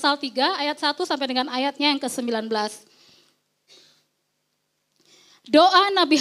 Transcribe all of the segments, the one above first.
pasal 3 ayat 1 sampai dengan ayatnya yang ke-19. Doa Nabi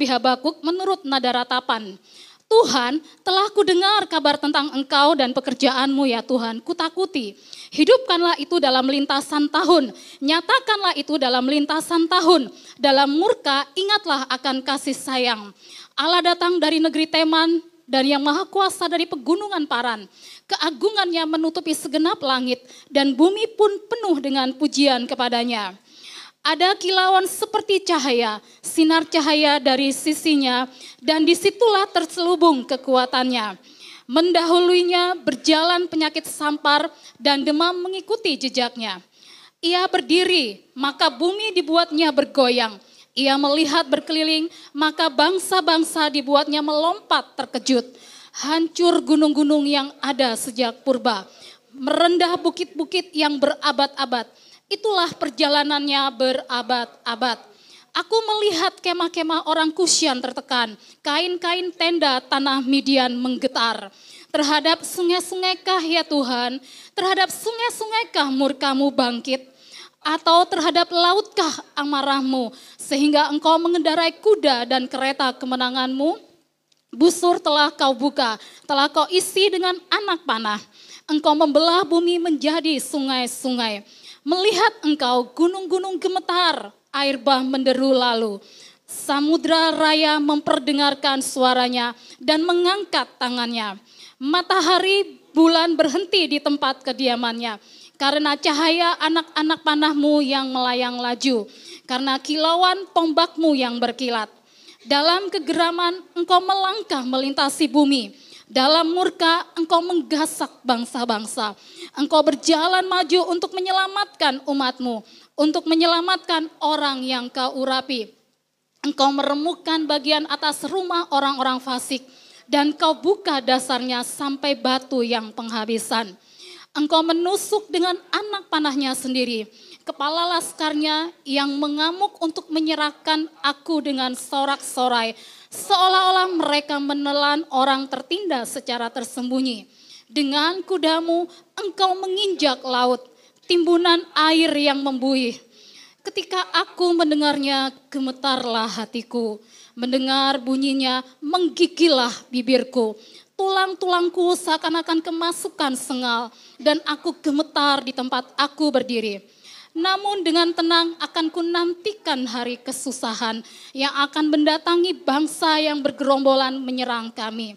Habakuk menurut nada ratapan. Tuhan, telah kudengar kabar tentang engkau dan pekerjaanmu ya Tuhan, kutakuti. Hidupkanlah itu dalam lintasan tahun, nyatakanlah itu dalam lintasan tahun. Dalam murka ingatlah akan kasih sayang. Allah datang dari negeri Teman dan yang maha kuasa dari pegunungan Paran. Keagungannya menutupi segenap langit dan bumi pun penuh dengan pujian kepadanya. Ada kilauan seperti cahaya, sinar cahaya dari sisinya, dan disitulah terselubung kekuatannya. Mendahulunya berjalan penyakit sampar dan demam mengikuti jejaknya. Ia berdiri, maka bumi dibuatnya bergoyang. Ia melihat berkeliling, maka bangsa-bangsa dibuatnya melompat terkejut. Hancur gunung-gunung yang ada sejak purba, merendah bukit-bukit yang berabad-abad. Itulah perjalanannya berabad-abad. Aku melihat kemah-kemah orang Kusyan tertekan, kain-kain tenda tanah Midian menggetar. Terhadap sungai-sungaikah ya Tuhan, terhadap sungai-sungaikah murkamu bangkit? Atau terhadap lautkah amarahmu, sehingga engkau mengendarai kuda dan kereta kemenanganmu? Busur telah kau buka, telah kau isi dengan anak panah. Engkau membelah bumi menjadi sungai-sungai. Melihat engkau gunung-gunung gemetar, air bah menderu lalu. Samudra raya memperdengarkan suaranya dan mengangkat tangannya. Matahari bulan berhenti di tempat kediamannya. Karena cahaya anak-anak panahmu yang melayang laju. Karena kilauan tombakmu yang berkilat. Dalam kegeraman engkau melangkah melintasi bumi. Dalam murka engkau menggasak bangsa-bangsa. Engkau berjalan maju untuk menyelamatkan umatmu. Untuk menyelamatkan orang yang kau urapi. Engkau meremukkan bagian atas rumah orang-orang fasik. Dan kau buka dasarnya sampai batu yang penghabisan. Engkau menusuk dengan anak panahnya sendiri. Kepala laskarnya yang mengamuk untuk menyerahkan aku dengan sorak-sorai. Seolah-olah mereka menelan orang tertindas secara tersembunyi. Dengan kudamu engkau menginjak laut, timbunan air yang membuih. Ketika aku mendengarnya, gemetarlah hatiku. Mendengar bunyinya, menggigillah bibirku. Tulang-tulangku seakan-akan kemasukan sengal, dan aku gemetar di tempat aku berdiri. Namun dengan tenang akan kunantikan hari kesusahan yang akan mendatangi bangsa yang bergerombolan menyerang kami.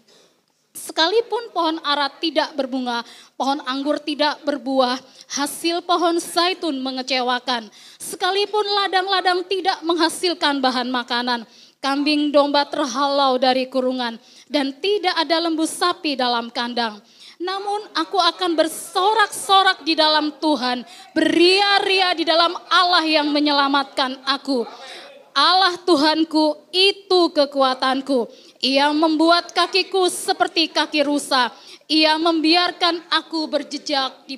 Sekalipun pohon ara tidak berbunga, pohon anggur tidak berbuah, hasil pohon zaitun mengecewakan. Sekalipun ladang-ladang tidak menghasilkan bahan makanan, kambing domba terhalau dari kurungan, dan tidak ada lembu sapi dalam kandang. Namun aku akan bersorak-sorak di dalam Tuhan, beria-ria di dalam Allah yang menyelamatkan aku. Allah Tuhanku itu kekuatanku. Ia membuat kakiku seperti kaki rusa. Ia membiarkan aku berjejak di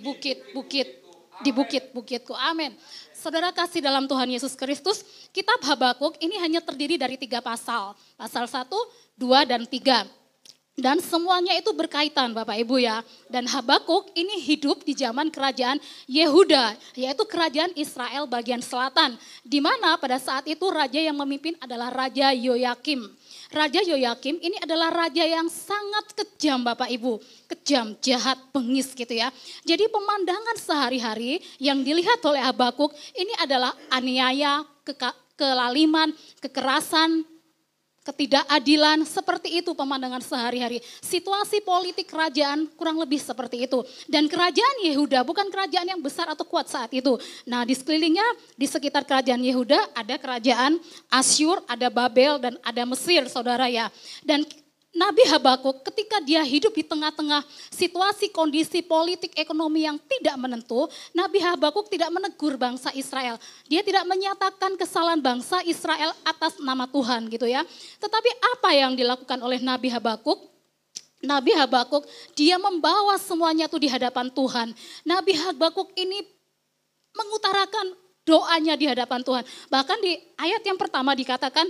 bukit-bukitku. Amin. Saudara kasih dalam Tuhan Yesus Kristus, kitab Habakuk ini hanya terdiri dari 3 pasal. Pasal 1, 2, dan 3. Dan semuanya itu berkaitan Bapak Ibu ya. Dan Habakuk ini hidup di zaman kerajaan Yehuda, yaitu kerajaan Israel bagian selatan. Di mana pada saat itu raja yang memimpin adalah Raja Yoyakim. Raja Yoyakim ini adalah raja yang sangat kejam Bapak Ibu. Kejam, jahat, bengis gitu ya. Jadi pemandangan sehari-hari yang dilihat oleh Habakuk ini adalah aniaya, kelaliman, kekerasan, ketidakadilan, seperti itu pemandangan sehari-hari. Situasi politik kerajaan kurang lebih seperti itu. Dan kerajaan Yehuda bukan kerajaan yang besar atau kuat saat itu. Nah di sekelilingnya, di sekitar kerajaan Yehuda ada kerajaan Asyur, ada Babel, dan ada Mesir saudara ya. Dan Nabi Habakuk ketika dia hidup di tengah-tengah situasi kondisi politik ekonomi yang tidak menentu, Nabi Habakuk tidak menegur bangsa Israel. Dia tidak menyatakan kesalahan bangsa Israel atas nama Tuhan gitu ya. Tetapi apa yang dilakukan oleh Nabi Habakuk? Nabi Habakuk dia membawa semuanya itu di hadapan Tuhan. Nabi Habakuk ini mengutarakan doanya di hadapan Tuhan. Bahkan di ayat yang pertama dikatakan,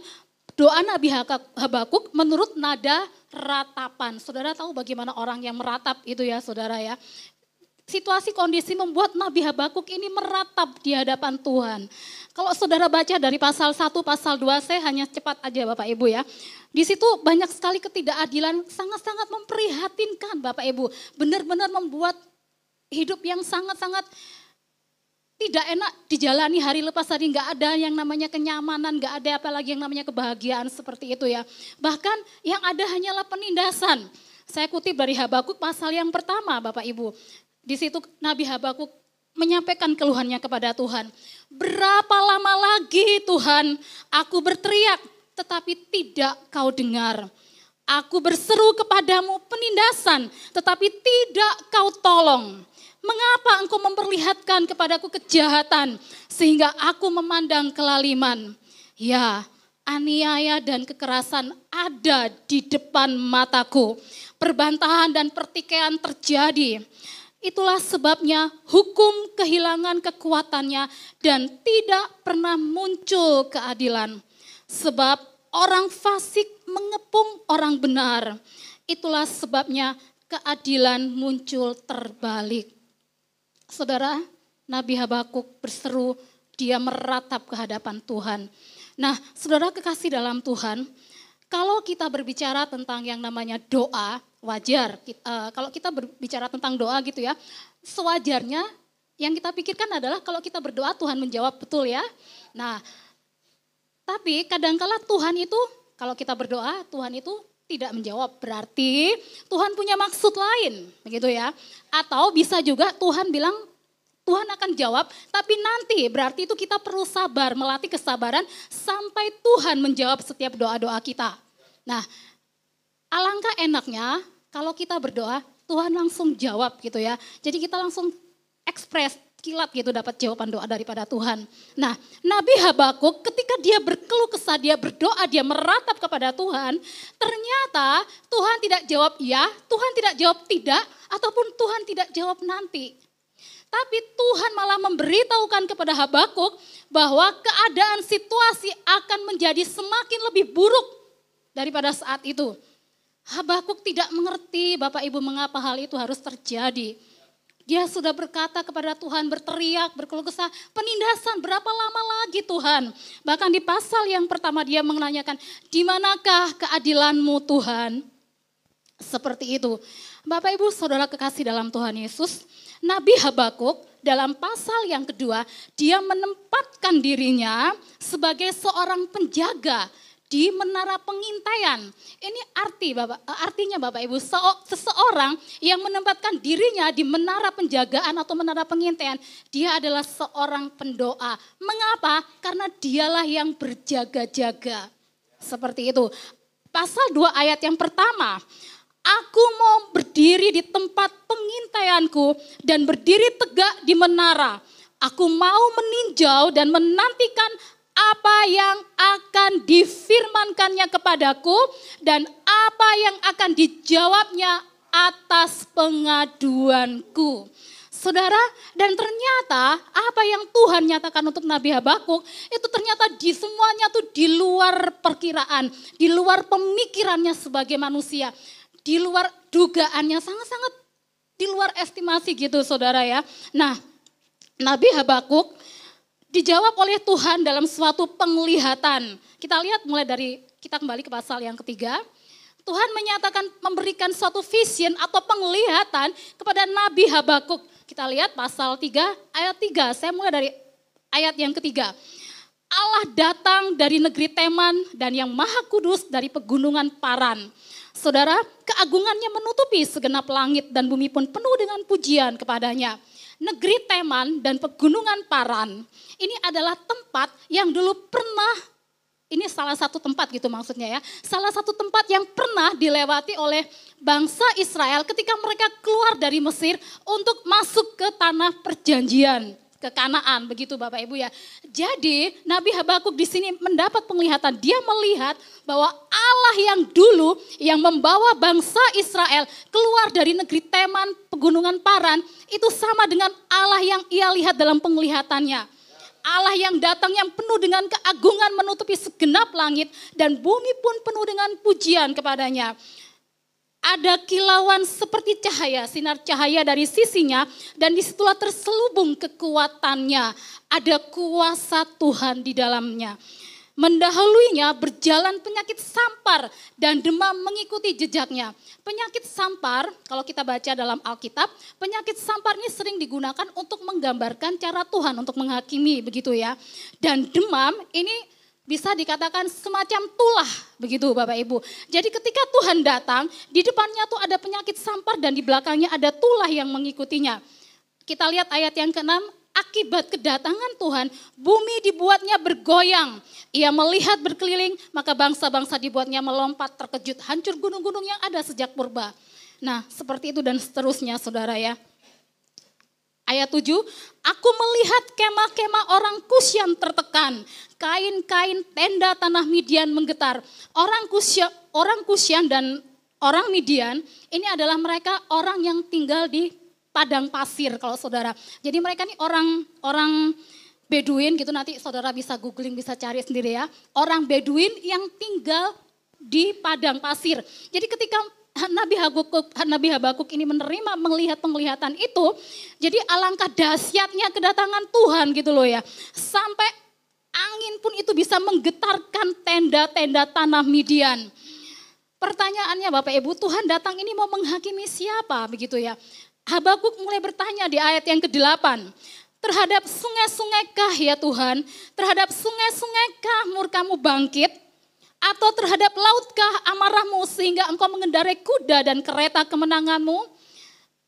doa Nabi Habakuk menurut nada ratapan. Saudara tahu bagaimana orang yang meratap itu ya saudara ya. situasi kondisi membuat Nabi Habakuk ini meratap di hadapan Tuhan. Kalau saudara baca dari pasal 1, pasal 2, saya hanya cepat aja Bapak Ibu ya. Di situ banyak sekali ketidakadilan, sangat-sangat memprihatinkan Bapak Ibu. Benar-benar membuat hidup yang sangat-sangat tidak enak dijalani hari lepas hari, nggak ada yang namanya kenyamanan, nggak ada apalagi yang namanya kebahagiaan seperti itu ya. Bahkan yang ada hanyalah penindasan. Saya kutip dari Habakuk pasal yang pertama Bapak Ibu. Di situ Nabi Habakuk menyampaikan keluhannya kepada Tuhan. Berapa lama lagi Tuhan aku berteriak tetapi tidak kau dengar. Aku berseru kepadamu penindasan tetapi tidak kau tolong. Mengapa engkau memperlihatkan kepadaku kejahatan sehingga aku memandang kelaliman? Ya, aniaya dan kekerasan ada di depan mataku. Perbantahan dan pertikaian terjadi. Itulah sebabnya hukum kehilangan kekuatannya dan tidak pernah muncul keadilan. Sebab orang fasik mengepung orang benar. Itulah sebabnya keadilan muncul terbalik. Saudara, Nabi Habakuk berseru, dia meratap ke hadapan Tuhan. Nah, saudara kekasih dalam Tuhan, kalau kita berbicara tentang yang namanya doa, wajar. Kalau kita berbicara tentang doa gitu ya, sewajarnya yang kita pikirkan adalah kalau kita berdoa Tuhan menjawab, betul ya. Nah, tapi kadangkala Tuhan itu, kalau kita berdoa Tuhan itu tidak menjawab, berarti Tuhan punya maksud lain, begitu ya. Atau bisa juga Tuhan bilang, Tuhan akan jawab, tapi nanti berarti itu kita perlu sabar, melatih kesabaran sampai Tuhan menjawab setiap doa-doa kita. Nah, alangkah enaknya kalau kita berdoa, Tuhan langsung jawab gitu ya. Jadi kita langsung ekspres, kilat gitu dapat jawaban doa daripada Tuhan. Nah, Nabi Habakuk ketika dia berkeluh kesah, dia berdoa, dia meratap kepada Tuhan, ternyata Tuhan tidak jawab ya, Tuhan tidak jawab tidak, ataupun Tuhan tidak jawab nanti. Tapi Tuhan malah memberitahukan kepada Habakuk bahwa keadaan situasi akan menjadi semakin lebih buruk daripada saat itu. Habakuk tidak mengerti Bapak Ibu mengapa hal itu harus terjadi. Dia sudah berkata kepada Tuhan, berteriak, berkeluh kesah, penindasan berapa lama lagi Tuhan. Bahkan di pasal yang pertama dia menanyakan, di manakah keadilanmu Tuhan? Seperti itu. Bapak Ibu saudara kekasih dalam Tuhan Yesus, Nabi Habakuk dalam pasal yang kedua, dia menempatkan dirinya sebagai seorang penjaga di menara pengintaian. Ini artinya Bapak Ibu, seseorang yang menempatkan dirinya di menara penjagaan atau menara pengintaian, dia adalah seorang pendoa. Mengapa? Karena dialah yang berjaga-jaga. Seperti itu. Pasal 2 ayat yang pertama, aku mau berdiri di tempat pengintaianku dan berdiri tegak di menara. Aku mau meninjau dan menantikan apa yang akan difirmankannya kepadaku dan apa yang akan dijawabnya atas pengaduanku. Saudara, dan ternyata apa yang Tuhan nyatakan untuk Nabi Habakuk itu ternyata semuanya tuh di luar perkiraan, di luar pemikirannya sebagai manusia, di luar dugaannya, sangat-sangat di luar estimasi gitu saudara ya. Nah, Nabi Habakuk dijawab oleh Tuhan dalam suatu penglihatan. Kita lihat mulai dari, kita kembali ke pasal yang ketiga. Tuhan menyatakan, memberikan suatu vision atau penglihatan kepada Nabi Habakuk. Kita lihat pasal 3 ayat 3, saya mulai dari ayat yang ketiga. Allah datang dari negeri Teman dan yang maha kudus dari pegunungan Paran. Saudara, keagungannya menutupi segenap langit dan bumi pun penuh dengan pujian kepadanya. Negeri Teman dan pegunungan Paran, ini adalah tempat yang dulu pernah, ini salah satu tempat gitu maksudnya ya, salah satu tempat yang pernah dilewati oleh bangsa Israel ketika mereka keluar dari Mesir untuk masuk ke tanah perjanjian, ke Kanaan, begitu Bapak Ibu ya. Jadi Nabi Habakuk di sini mendapat penglihatan, dia melihat bahwa Allah yang dulu yang membawa bangsa Israel keluar dari negeri Teman, pegunungan Paran, itu sama dengan Allah yang ia lihat dalam penglihatannya. Allah yang datang yang penuh dengan keagungan menutupi segenap langit dan bumi pun penuh dengan pujian kepadanya. ada kilauan seperti cahaya, sinar cahaya dari sisinya, dan disitulah terselubung kekuatannya. Ada kuasa Tuhan di dalamnya. Mendahuluinya berjalan penyakit sampar dan demam mengikuti jejaknya. Penyakit sampar, kalau kita baca dalam Alkitab, penyakit sampar ini sering digunakan untuk menggambarkan cara Tuhan untuk menghakimi, begitu ya. Dan demam ini bisa dikatakan semacam tulah, begitu Bapak Ibu. Jadi ketika Tuhan datang, di depannya tuh ada penyakit sampar dan di belakangnya ada tulah yang mengikutinya. Kita lihat ayat yang ke-6. Akibat kedatangan Tuhan, bumi dibuatnya bergoyang. Ia melihat berkeliling, maka bangsa-bangsa dibuatnya melompat terkejut. Hancur gunung-gunung yang ada sejak purba. Nah, seperti itu dan seterusnya, saudara ya. Ayat 7, aku melihat kemah-kemah orang Kus yang tertekan. Kain-kain tenda tanah Midian menggetar. Orang Kusyan dan orang Midian, ini adalah mereka orang yang tinggal di padang pasir kalau saudara. Jadi mereka ini orang Beduin gitu, nanti saudara bisa googling, bisa cari sendiri ya. Orang Beduin yang tinggal di padang pasir. Jadi ketika Nabi Habakuk ini melihat penglihatan itu, jadi alangkah dahsyatnya kedatangan Tuhan gitu loh ya. Sampai angin pun itu bisa menggetarkan tenda-tenda tanah Midian. Pertanyaannya Bapak Ibu, Tuhan datang ini mau menghakimi siapa begitu ya? Habakuk mulai bertanya di ayat yang ke-8. Terhadap sungai-sungai kah ya Tuhan? Terhadap sungai-sungai kah murkamu bangkit? Atau terhadap lautkah amarahmu sehingga engkau mengendarai kuda dan kereta kemenanganmu?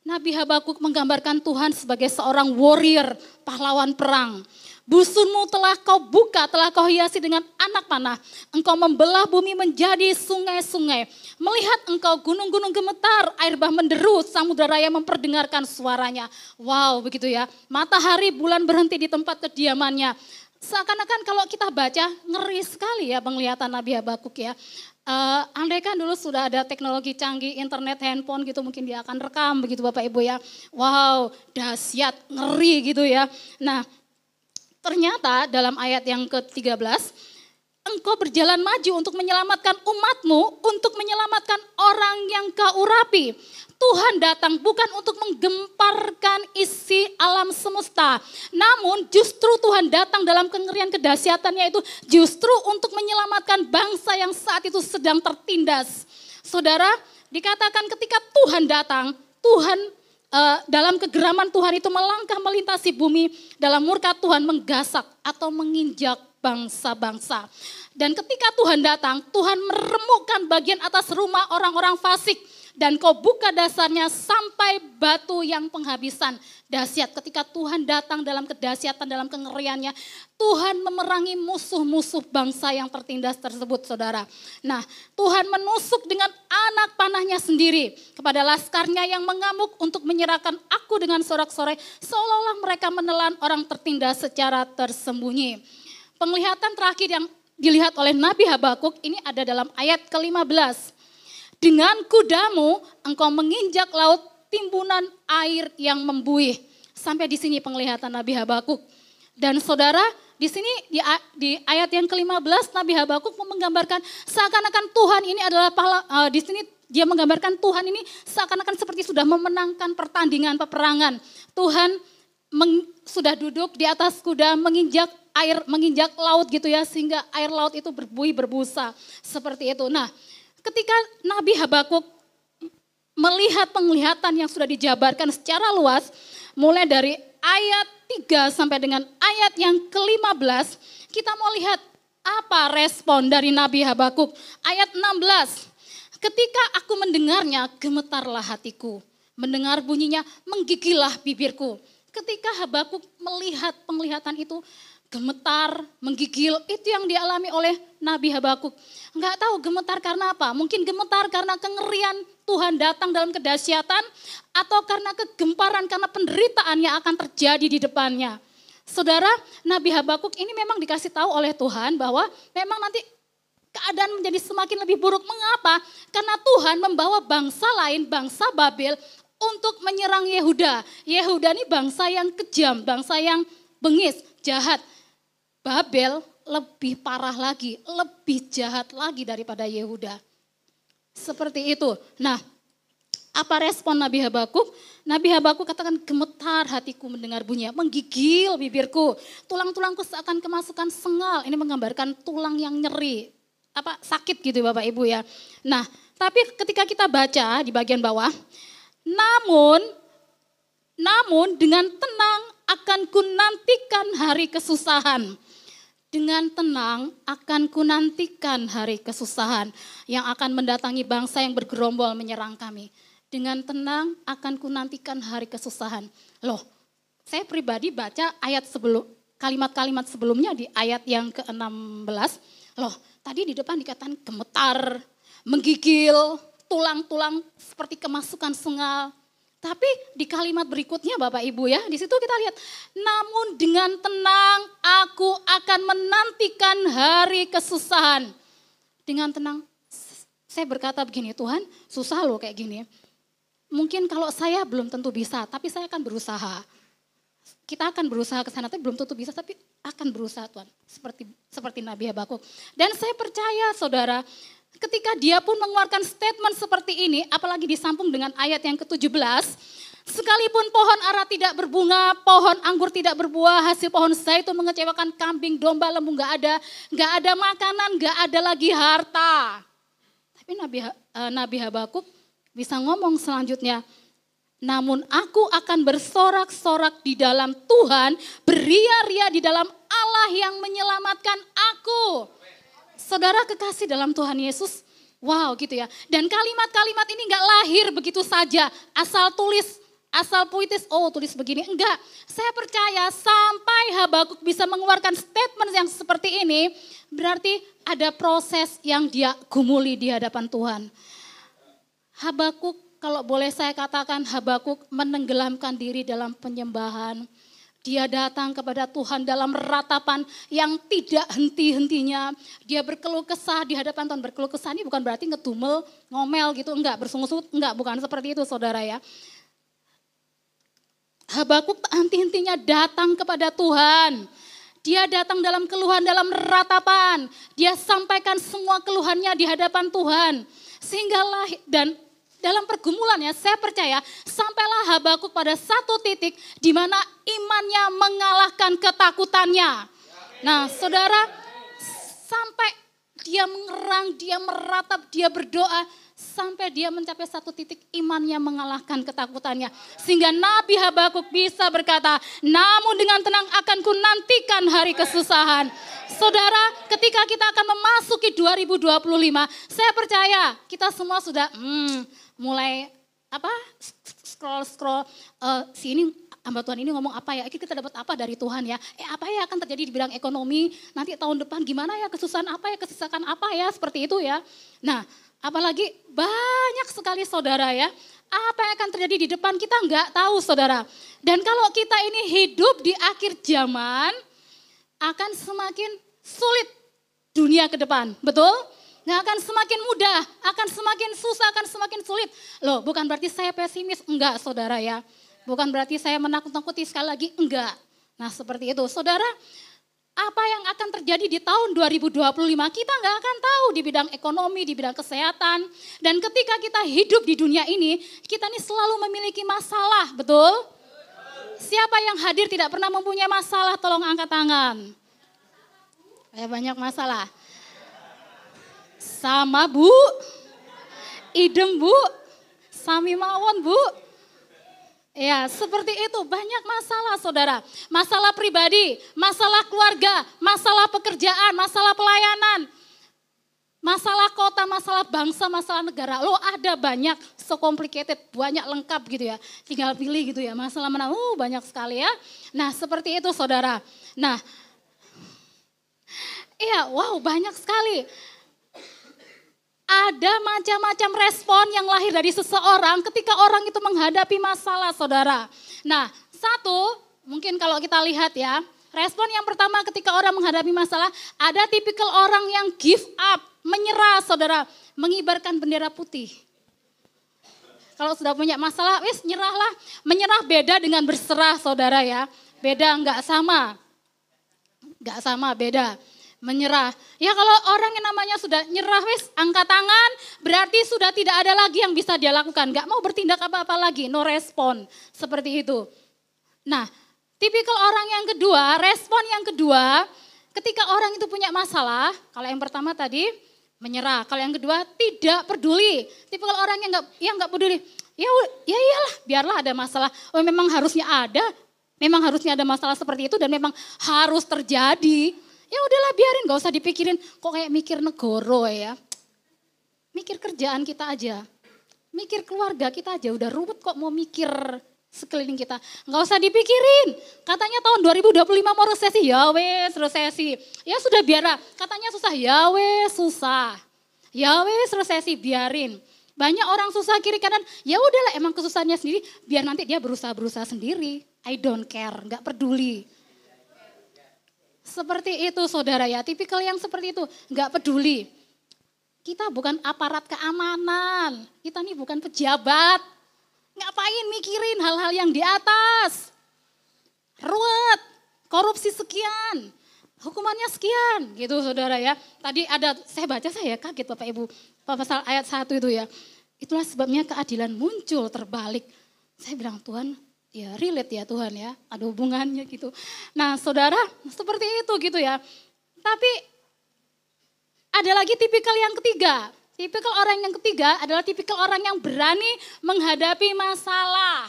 Nabi Habakuk menggambarkan Tuhan sebagai seorang warrior, pahlawan perang. Busurmu telah kau buka, telah kau hiasi dengan anak panah. Engkau membelah bumi menjadi sungai-sungai. Melihat engkau gunung-gunung gemetar, air bah menderu, samudera raya memperdengarkan suaranya. Wow, begitu ya. Matahari, bulan berhenti di tempat kediamannya. Seakan-akan kalau kita baca, ngeri sekali ya penglihatan Nabi Habakuk ya. Andai kan dulu sudah ada teknologi canggih, internet, handphone gitu, mungkin dia akan rekam begitu Bapak Ibu ya. Wow, dahsyat, ngeri gitu ya. Nah, ternyata dalam ayat yang ke-13, engkau berjalan maju untuk menyelamatkan umatmu, untuk menyelamatkan orang yang kau urapi. Tuhan datang bukan untuk menggemparkan isi alam semesta. Namun justru Tuhan datang dalam kengerian kedahsyatannya itu justru untuk menyelamatkan bangsa yang saat itu sedang tertindas. Saudara, dikatakan ketika Tuhan datang, Tuhan dalam kegeraman Tuhan itu melangkah melintasi bumi, dalam murka Tuhan menggasak atau menginjak bangsa-bangsa. Dan ketika Tuhan datang, Tuhan meremukkan bagian atas rumah orang-orang fasik. Dan kau buka dasarnya sampai batu yang penghabisan. Dahsyat ketika Tuhan datang dalam kedahsyatan, dalam kengeriannya. Tuhan memerangi musuh-musuh bangsa yang tertindas tersebut saudara. Nah, Tuhan menusuk dengan anak panahnya sendiri kepada laskarnya yang mengamuk untuk menyerahkan aku dengan sorak-sorai. Seolah-olah mereka menelan orang tertindas secara tersembunyi. Penglihatan terakhir yang dilihat oleh Nabi Habakuk ini ada dalam ayat ke-15. Dengan kudamu engkau menginjak laut timbunan air yang membuih. Sampai di sini penglihatan Nabi Habakuk. Dan saudara, di sini di ayat yang ke-15 Nabi Habakuk menggambarkan seakan-akan Tuhan ini adalah di sini dia menggambarkan Tuhan ini seakan-akan seperti sudah memenangkan pertandingan peperangan. Tuhan sudah duduk di atas kuda menginjak air, menginjak laut gitu ya, sehingga air laut itu berbuih berbusa seperti itu. Nah, ketika Nabi Habakuk melihat penglihatan yang sudah dijabarkan secara luas, mulai dari ayat 3 sampai dengan ayat yang ke-15, kita mau lihat apa respon dari Nabi Habakuk. Ayat 16, ketika aku mendengarnya gemetarlah hatiku, mendengar bunyinya menggigillah bibirku. Ketika Habakuk melihat penglihatan itu, gemetar, menggigil, itu yang dialami oleh Nabi Habakuk. Enggak tahu gemetar karena apa, mungkin gemetar karena kengerian Tuhan datang dalam kedahsyatan, atau karena kegemparan, karena penderitaan yang akan terjadi di depannya. Saudara, Nabi Habakuk ini memang dikasih tahu oleh Tuhan bahwa memang nanti keadaan menjadi semakin lebih buruk. Mengapa? Karena Tuhan membawa bangsa lain, bangsa Babel, untuk menyerang Yehuda. Yehuda ini bangsa yang kejam, bangsa yang bengis, jahat. Babel lebih parah lagi, lebih jahat lagi daripada Yehuda. Seperti itu. Nah, Apa respon Nabi Habakuk? Nabi Habakuk katakan, gemetar hatiku mendengar bunyinya, menggigil bibirku, tulang-tulangku seakan kemasukan sengal. Ini menggambarkan tulang yang nyeri, sakit gitu Bapak Ibu ya. Nah, tapi ketika kita baca di bagian bawah, namun dengan tenang akan kunantikan hari kesusahan. Dengan tenang akan kunantikan hari kesusahan yang akan mendatangi bangsa yang bergerombol menyerang kami. Dengan tenang akan kunantikan hari kesusahan. Loh, saya pribadi baca kalimat-kalimat sebelumnya di ayat yang ke-16. Loh, tadi di depan dikatakan gemetar, menggigil, tulang-tulang seperti kemasukan sengal. Tapi di kalimat berikutnya Bapak Ibu ya, di situ kita lihat, namun dengan tenang aku akan menantikan hari kesusahan. Dengan tenang, saya berkata begini, Tuhan susah loh kayak gini. Mungkin kalau saya belum tentu bisa, tapi saya akan berusaha. Kita akan berusaha ke sana, tapi belum tentu bisa, tapi akan berusaha Tuhan. Seperti Nabi Habakuk. Dan saya percaya saudara, ketika dia pun mengeluarkan statement seperti ini, apalagi disambung dengan ayat yang ke-17, sekalipun pohon ara tidak berbunga, pohon anggur tidak berbuah, hasil pohon zaitun mengecewakan, kambing, domba, lembu gak ada makanan, gak ada lagi harta. Tapi Nabi Habakuk bisa ngomong selanjutnya, namun aku akan bersorak-sorak di dalam Tuhan, beria-ria di dalam Allah yang menyelamatkan aku. Saudara kekasih dalam Tuhan Yesus, wow gitu ya. Dan kalimat-kalimat ini gak lahir begitu saja, asal puitis, tulis begini. Enggak, saya percaya sampai Habakuk bisa mengeluarkan statement yang seperti ini, berarti ada proses yang dia gumuli di hadapan Tuhan. Habakuk, kalau boleh saya katakan, Habakuk menenggelamkan diri dalam penyembahan. Dia datang kepada Tuhan dalam ratapan yang tidak henti-hentinya. Dia berkeluh kesah di hadapan Tuhan. Berkeluh kesah ini bukan berarti ngedumel, ngomel gitu, enggak, bersungut-sungut, enggak, bukan seperti itu saudara ya. Habakuk henti-hentinya datang kepada Tuhan. Dia datang dalam keluhan, dalam ratapan. Dia sampaikan semua keluhannya di hadapan Tuhan. Sehinggalah dan dalam pergumulannya saya percaya sampailah Habakuk pada satu titik di mana imannya mengalahkan ketakutannya. Nah saudara, sampai dia mengerang, dia meratap, dia berdoa, sampai dia mencapai satu titik imannya mengalahkan ketakutannya. Sehingga Nabi Habakuk bisa berkata, namun dengan tenang akan ku nantikan hari kesusahan. Saudara, ketika kita akan memasuki 2025, saya percaya kita semua sudah mulai scroll si ini hamba Tuhan ini ngomong apa ya, kita dapat apa dari Tuhan ya, apa ya akan terjadi di bidang ekonomi, nanti tahun depan gimana ya, kesusahan apa ya, kesesakan apa ya, seperti itu ya. Nah, apalagi banyak sekali saudara ya, apa yang akan terjadi di depan kita nggak tahu saudara. Dan kalau kita ini hidup di akhir zaman, akan semakin sulit dunia ke depan, betul? Nggak akan semakin mudah, akan semakin susah, akan semakin sulit. Loh, bukan berarti saya pesimis, enggak saudara ya. Bukan berarti saya menakut-nakuti, sekali lagi, enggak. Nah seperti itu, saudara, apa yang akan terjadi di tahun 2025 kita nggak akan tahu di bidang ekonomi, di bidang kesehatan. Dan ketika kita hidup di dunia ini, kita ini selalu memiliki masalah, betul? Siapa yang hadir tidak pernah mempunyai masalah, tolong angkat tangan. Banyak masalah. Sama Bu, idem Bu, sami mawon Bu. Ya seperti itu, banyak masalah saudara. Masalah pribadi, masalah keluarga, masalah pekerjaan, masalah pelayanan. Masalah kota, masalah bangsa, masalah negara. Loh ada banyak, so complicated, banyak lengkap gitu ya. Tinggal pilih gitu ya, masalah mana, banyak sekali ya. Nah seperti itu saudara. Nah, iya wow banyak sekali. Ada macam-macam respon yang lahir dari seseorang ketika orang itu menghadapi masalah saudara. Nah satu, mungkin kalau kita lihat ya, respon yang pertama ketika orang menghadapi masalah, ada tipikal orang yang give up, menyerah saudara, mengibarkan bendera putih. Kalau sudah punya masalah, nyerahlah. Menyerah beda dengan berserah saudara ya, beda nggak sama, beda. Menyerah. Ya kalau orang yang namanya sudah nyerah wis angkat tangan, berarti sudah tidak ada lagi yang bisa dia lakukan. Gak mau bertindak apa-apa lagi, no respon. Seperti itu. Nah, tipikal orang yang kedua, respon yang kedua, ketika orang itu punya masalah, kalau yang pertama tadi menyerah, kalau yang kedua tidak peduli. Tipikal orang yang nggak peduli, ya iyalah, biarlah ada masalah. Oh memang harusnya ada masalah seperti itu dan memang harus terjadi. Ya udahlah biarin, gak usah dipikirin. Kok kayak mikir negoro ya. Mikir kerjaan kita aja. Mikir keluarga kita aja udah ruwet kok mau mikir sekeliling kita. Gak usah dipikirin. Katanya tahun 2025 mau resesi, ya wes resesi. Ya sudah biarlah. Katanya susah, ya wes susah. Ya wes resesi, biarin. Banyak orang susah kiri kanan, ya udahlah emang kesusahannya sendiri. Biar nanti dia berusaha sendiri. I don't care, gak peduli. Seperti itu saudara ya, tipikal yang seperti itu, nggak peduli. Kita bukan aparat keamanan, kita nih bukan pejabat. Ngapain mikirin hal-hal yang di atas. Ruwet, korupsi sekian, hukumannya sekian gitu saudara ya. Tadi saya baca saya kaget Bapak Ibu, pasal ayat 1 itu ya. Itulah sebabnya keadilan muncul terbalik. Saya bilang Tuhan, ya relate ya Tuhan ya, ada hubungannya gitu. Nah saudara seperti itu gitu ya. Tapi ada lagi tipikal yang ketiga. Tipikal orang yang ketiga adalah tipikal orang yang berani menghadapi masalah.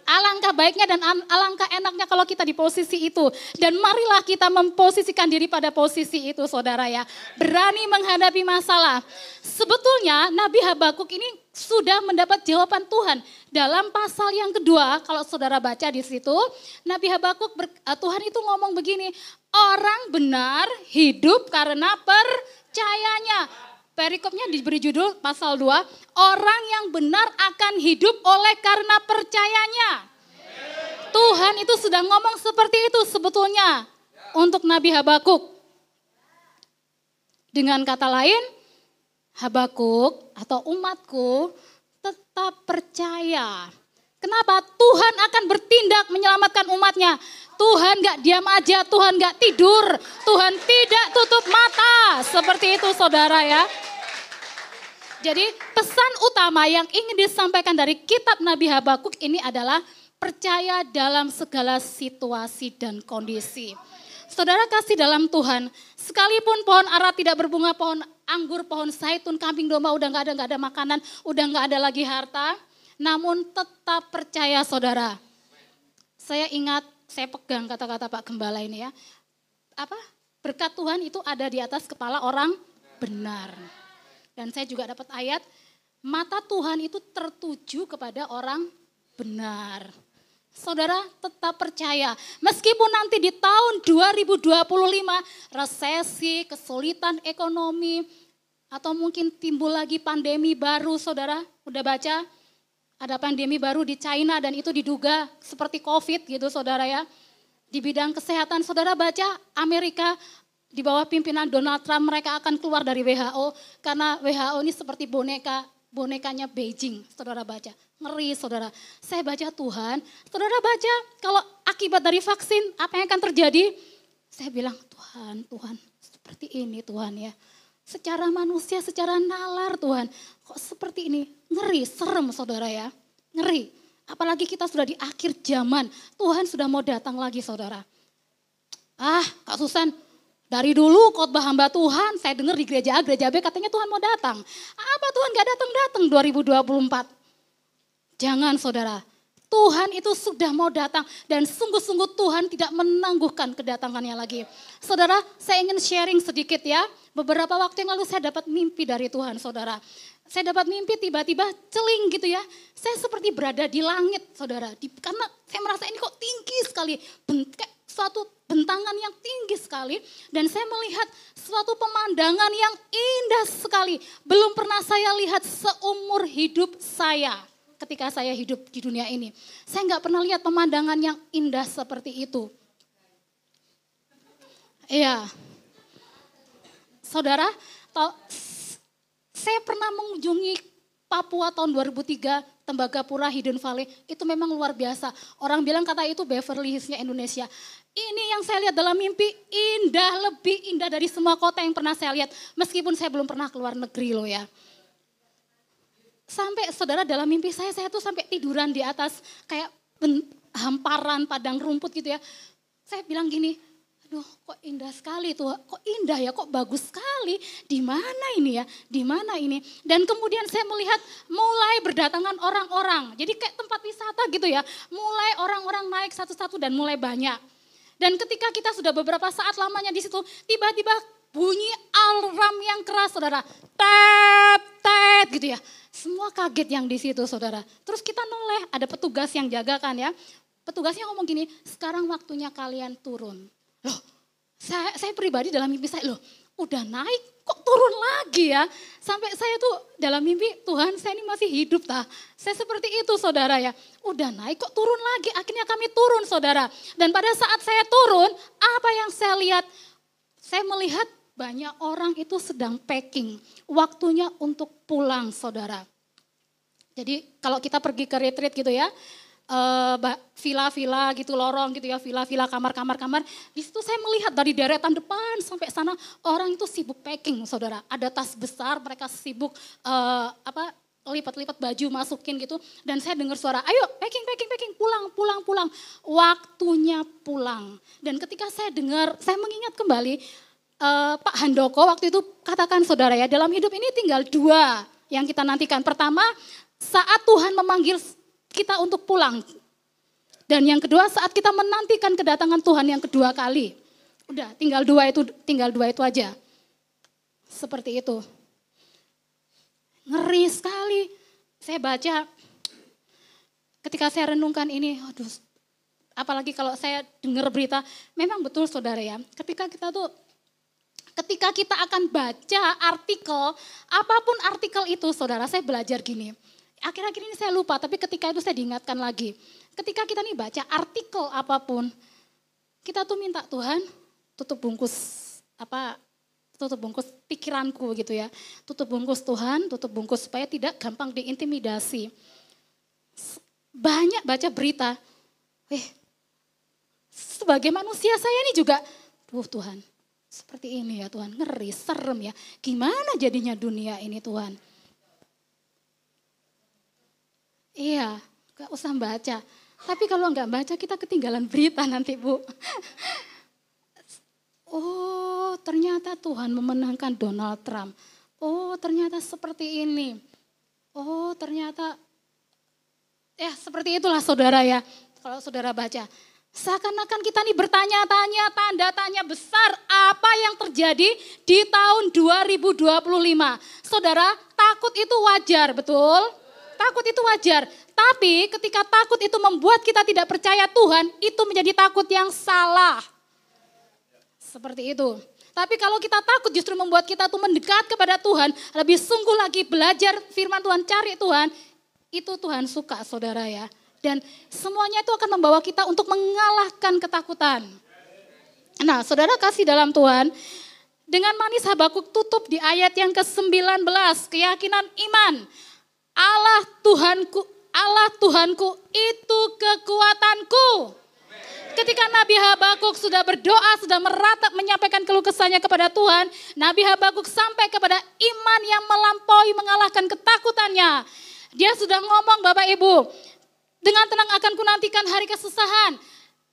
Alangkah baiknya dan alangkah enaknya kalau kita di posisi itu. Dan marilah kita memposisikan diri pada posisi itu saudara ya. Berani menghadapi masalah. Sebetulnya Nabi Habakuk ini sudah mendapat jawaban Tuhan. Dalam pasal yang kedua, kalau saudara baca di situ, Nabi Habakuk, Tuhan itu ngomong begini, orang benar hidup karena percayanya. Perikopnya diberi judul pasal 2, orang yang benar akan hidup oleh karena percayanya. Tuhan itu sudah ngomong seperti itu sebetulnya untuk Nabi Habakuk. Dengan kata lain, Habakuk atau umatku tetap percaya. Kenapa? Tuhan akan bertindak menyelamatkan umatnya. Tuhan gak diam aja, Tuhan gak tidur. Tuhan tidak tutup mata. Seperti itu saudara ya. Jadi pesan utama yang ingin disampaikan dari kitab Nabi Habakuk ini adalah percaya dalam segala situasi dan kondisi. Saudara kasih dalam Tuhan, sekalipun pohon ara tidak berbunga, pohon anggur, pohon zaitun, kambing domba udah gak ada makanan, udah gak ada lagi harta. Namun tetap percaya saudara. Saya ingat, saya pegang kata-kata Pak Gembala ini ya. Berkat Tuhan itu ada di atas kepala orang benar. Dan saya juga dapat ayat, mata Tuhan itu tertuju kepada orang benar. Saudara tetap percaya, meskipun nanti di tahun 2025 resesi, kesulitan ekonomi, atau mungkin timbul lagi pandemi baru saudara, udah baca? Ada pandemi baru di China dan itu diduga seperti COVID gitu saudara ya. Di bidang kesehatan saudara baca Amerika di bawah pimpinan Donald Trump mereka akan keluar dari WHO. Karena WHO ini seperti bonekanya Beijing saudara baca. Ngeri saudara. Saya baca Tuhan, saudara baca kalau akibat dari vaksin apa yang akan terjadi? Saya bilang Tuhan seperti ini Tuhan ya. Secara manusia, secara nalar Tuhan. Kok seperti ini? Ngeri, serem saudara ya. Ngeri. Apalagi kita sudah di akhir zaman. Tuhan sudah mau datang lagi saudara. Kak Susan, dari dulu khotbah hamba Tuhan, saya dengar di gereja A, gereja B katanya Tuhan mau datang. Apa Tuhan gak datang-datang 2024? Jangan saudara. Tuhan itu sudah mau datang dan sungguh-sungguh Tuhan tidak menangguhkan kedatangannya lagi. Saudara, saya ingin sharing sedikit ya. Beberapa waktu yang lalu saya dapat mimpi dari Tuhan saudara. Saya dapat mimpi tiba-tiba celing gitu ya. Saya seperti berada di langit saudara. Karena saya merasa ini kok tinggi sekali. Kayak suatu bentangan yang tinggi sekali. Dan saya melihat suatu pemandangan yang indah sekali. Belum pernah saya lihat seumur hidup saya. Ketika saya hidup di dunia ini. Saya nggak pernah lihat pemandangan yang indah seperti itu. Iya. Saudara, saya pernah mengunjungi Papua tahun 2003, Tembagapura, Hidden Valley, itu memang luar biasa. Orang bilang kata itu Beverly Hills-nya Indonesia. Ini yang saya lihat dalam mimpi indah, lebih indah dari semua kota yang pernah saya lihat. Meskipun saya belum pernah keluar negeri loh ya. Sampai saudara dalam mimpi saya tuh sampai tiduran di atas kayak hamparan padang rumput gitu ya. Saya bilang gini, aduh kok indah sekali tuh, kok indah ya, kok bagus sekali. Di mana ini ya, di mana ini. Dan kemudian saya melihat mulai berdatangan orang-orang. Jadi kayak tempat wisata gitu ya. Mulai orang-orang naik satu-satu dan mulai banyak. Dan ketika kita sudah beberapa saat lamanya di situ, tiba-tiba bunyi alarm yang keras saudara. Tet, tet gitu ya. Semua kaget yang di situ saudara. Terus kita noleh, ada petugas yang jaga kan ya. Petugasnya ngomong gini, sekarang waktunya kalian turun. Loh, saya pribadi dalam mimpi saya, loh udah naik kok turun lagi ya. Sampai saya tuh dalam mimpi, Tuhan saya ini masih hidup tah. Saya seperti itu saudara ya. Udah naik kok turun lagi, akhirnya kami turun saudara. Dan pada saat saya turun, apa yang saya lihat? Saya melihat banyak orang itu sedang packing. Waktunya untuk pulang saudara. Jadi kalau kita pergi ke retreat gitu ya, villa-villa gitu, lorong gitu ya, villa-villa, kamar-kamar. Di situ saya melihat dari deretan depan sampai sana orang itu sibuk packing, saudara. Ada tas besar, mereka sibuk lipat-lipat baju masukin gitu. Dan saya dengar suara, ayo packing, pulang. Waktunya pulang. Dan ketika saya dengar, saya mengingat kembali Pak Handoko waktu itu katakan saudara ya, dalam hidup ini tinggal 2 yang kita nantikan. Pertama, saat Tuhan memanggil kita untuk pulang. Dan yang kedua saat kita menantikan kedatangan Tuhan yang kedua kali. Udah tinggal dua itu aja. Seperti itu. Ngeri sekali. Saya baca ketika saya renungkan ini, aduh, apalagi kalau saya dengar berita, memang betul saudara ya. Ketika kita akan baca artikel, apapun artikel itu saudara, saya belajar gini. Akhir-akhir ini saya lupa, tapi ketika itu saya diingatkan lagi. Ketika kita nih baca artikel apapun, kita tuh minta Tuhan tutup bungkus pikiranku gitu ya. Tutup bungkus Tuhan, tutup bungkus supaya tidak gampang diintimidasi. Banyak baca berita, sebagai manusia saya ini juga, Tuhan seperti ini ya Tuhan, ngeri, serem ya. Gimana jadinya dunia ini Tuhan? Iya, gak usah baca. Tapi kalau nggak baca kita ketinggalan berita nanti Bu. Oh ternyata Tuhan memenangkan Donald Trump. Oh ternyata seperti ini. Oh ternyata, ya seperti itulah saudara ya. Kalau saudara baca. Seakan-akan kita nih bertanya-tanya, tanda tanya besar apa yang terjadi di tahun 2025. Saudara, takut itu wajar, betul? Takut itu wajar, tapi ketika takut itu membuat kita tidak percaya Tuhan, itu menjadi takut yang salah. Seperti itu. Tapi kalau kita takut justru membuat kita tuh mendekat kepada Tuhan, lebih sungguh lagi belajar firman Tuhan, cari Tuhan, itu Tuhan suka saudara ya. Dan semuanya itu akan membawa kita untuk mengalahkan ketakutan. Nah saudara kasih dalam Tuhan, dengan manis Habakuk tutup di ayat yang ke-19, keyakinan iman. Allah Tuhanku itu kekuatanku. Ketika Nabi Habakuk sudah berdoa, sudah meratap menyampaikan keluh kesahnya kepada Tuhan, Nabi Habakuk sampai kepada iman yang melampaui mengalahkan ketakutannya. Dia sudah ngomong Bapak Ibu, dengan tenang akan kunantikan hari kesusahan.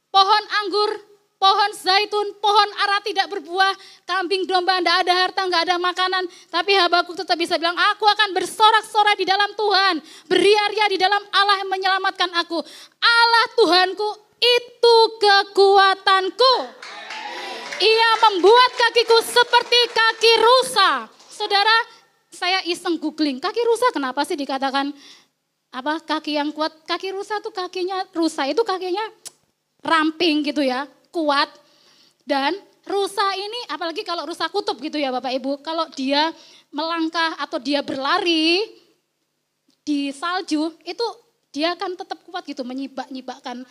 Pohon anggur, pohon zaitun, pohon ara tidak berbuah, kambing domba tidak ada harta, tidak ada makanan. Tapi Habakuk tetap bisa bilang, aku akan bersorak-sorai di dalam Tuhan. Beria-ria di dalam Allah yang menyelamatkan aku. Allah Tuhanku itu kekuatanku. Ia membuat kakiku seperti kaki rusa. Saudara, saya iseng googling, kaki rusa kenapa sih dikatakan kaki yang kuat? Kaki rusa tuh kakinya, rusa itu kakinya ramping gitu ya. Kuat, dan rusa ini apalagi kalau rusa kutub gitu ya Bapak Ibu, kalau dia melangkah atau dia berlari di salju itu dia akan tetap kuat gitu, menyibakkan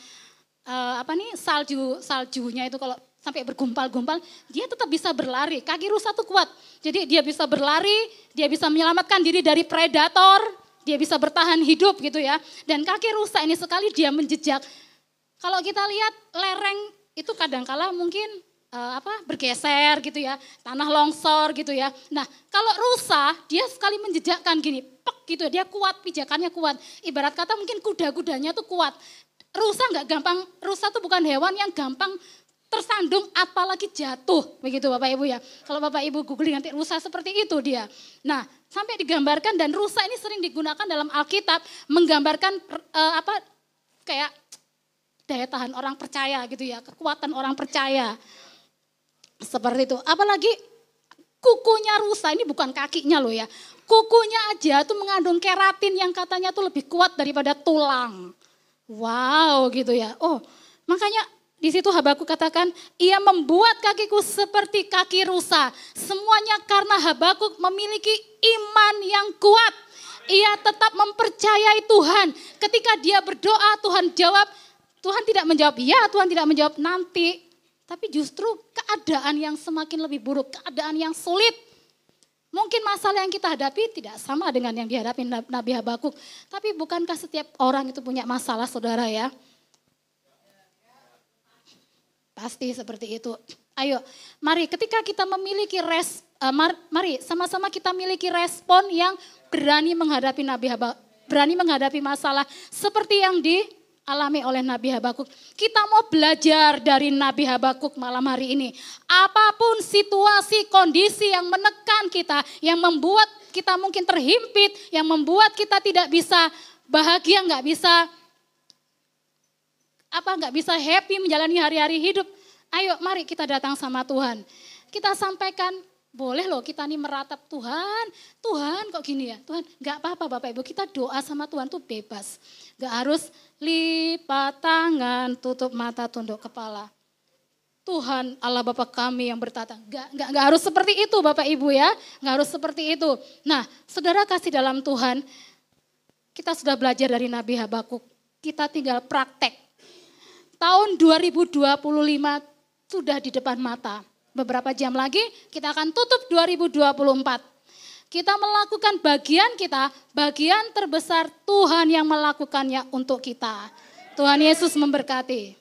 saljunya itu kalau sampai bergumpal-gumpal dia tetap bisa berlari. Kaki rusa tuh kuat, jadi dia bisa berlari, dia bisa menyelamatkan diri dari predator, dia bisa bertahan hidup gitu ya. Dan kaki rusa ini sekali dia menjejak. Kalau kita lihat lereng itu kadangkala mungkin bergeser gitu ya, tanah longsor gitu ya. Nah kalau rusa dia sekali menjejakkan gini, pek gitu, dia kuat, pijakannya kuat. Ibarat kata mungkin kuda-kudanya tuh kuat. Rusa nggak gampang, rusa tuh bukan hewan yang gampang tersandung apalagi jatuh, begitu Bapak Ibu ya. Kalau Bapak Ibu googling nanti rusa seperti itu dia. Nah sampai digambarkan dan rusa ini sering digunakan dalam Alkitab menggambarkan kayak daya tahan orang percaya gitu ya, kekuatan orang percaya. Seperti itu, apalagi kukunya rusa, ini bukan kakinya loh ya. Kukunya aja tuh mengandung keratin yang katanya tuh lebih kuat daripada tulang. Wow gitu ya. Oh makanya di situ Habakuk katakan, ia membuat kakiku seperti kaki rusa. Semuanya karena Habakuk memiliki iman yang kuat. Ia tetap mempercayai Tuhan. Ketika dia berdoa Tuhan jawab, Tuhan tidak menjawab ya, Tuhan tidak menjawab nanti. Tapi justru keadaan yang semakin lebih buruk, keadaan yang sulit. Mungkin masalah yang kita hadapi tidak sama dengan yang dihadapi Nabi Habakuk. Tapi bukankah setiap orang itu punya masalah saudara ya? Pasti seperti itu. Ayo, mari ketika kita memiliki mari sama-sama kita miliki respon yang berani menghadapi berani menghadapi masalah seperti yang dialami oleh Nabi Habakuk. Kita mau belajar dari Nabi Habakuk malam hari ini. Apapun situasi, kondisi yang menekan kita, yang membuat kita mungkin terhimpit, yang membuat kita tidak bisa bahagia, nggak bisa happy menjalani hari-hari hidup. Ayo mari kita datang sama Tuhan. Kita sampaikan, boleh loh kita nih meratap Tuhan kok gini ya. Tuhan gak apa-apa Bapak Ibu, kita doa sama Tuhan tuh bebas. Gak harus lipat tangan, tutup mata, tunduk kepala. Tuhan Allah Bapa kami yang bertata. Gak harus seperti itu Bapak Ibu ya. Gak harus seperti itu. Nah saudara kasih dalam Tuhan, kita sudah belajar dari Nabi Habakuk. Kita tinggal praktek. Tahun 2025 sudah di depan mata. Beberapa jam lagi kita akan tutup 2024. Kita melakukan bagian kita, bagian terbesar Tuhan yang melakukannya untuk kita. Tuhan Yesus memberkati.